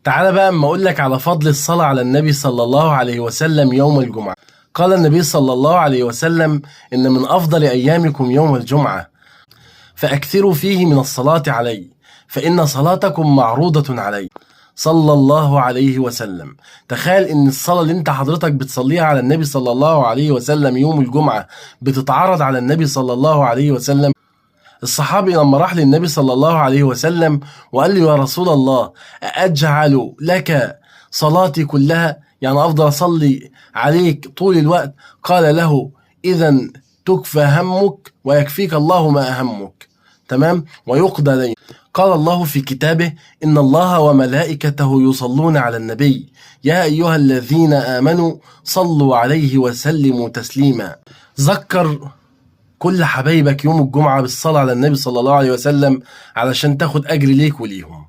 تعال بقى اما اقول لك على فضل الصلاة على النبي صلى الله عليه وسلم يوم الجمعة. قال النبي صلى الله عليه وسلم: إن من أفضل أيامكم يوم الجمعة، فأكثروا فيه من الصلاة علي، فإن صلاتكم معروضة علي صلى الله عليه وسلم. تخيل إن الصلاة اللي انت حضرتك بتصليها على النبي صلى الله عليه وسلم يوم الجمعة بتتعرض على النبي صلى الله عليه وسلم. الصحابي لما راح للنبي صلى الله عليه وسلم وقال له: يا رسول الله، أجعل لك صلاتي كلها؟ يعني أفضل أصلي عليك طول الوقت؟ قال له: إذا تكفى همك ويكفيك الله ما أهمك، تمام، ويقضى دين. قال الله في كتابه: إن الله وملائكته يصلون على النبي يا أيها الذين آمنوا صلوا عليه وسلموا تسليما. ذكر كل حبايبك يوم الجمعة بالصلاة على النبي صلى الله عليه وسلم علشان تاخد أجر ليك وليهم.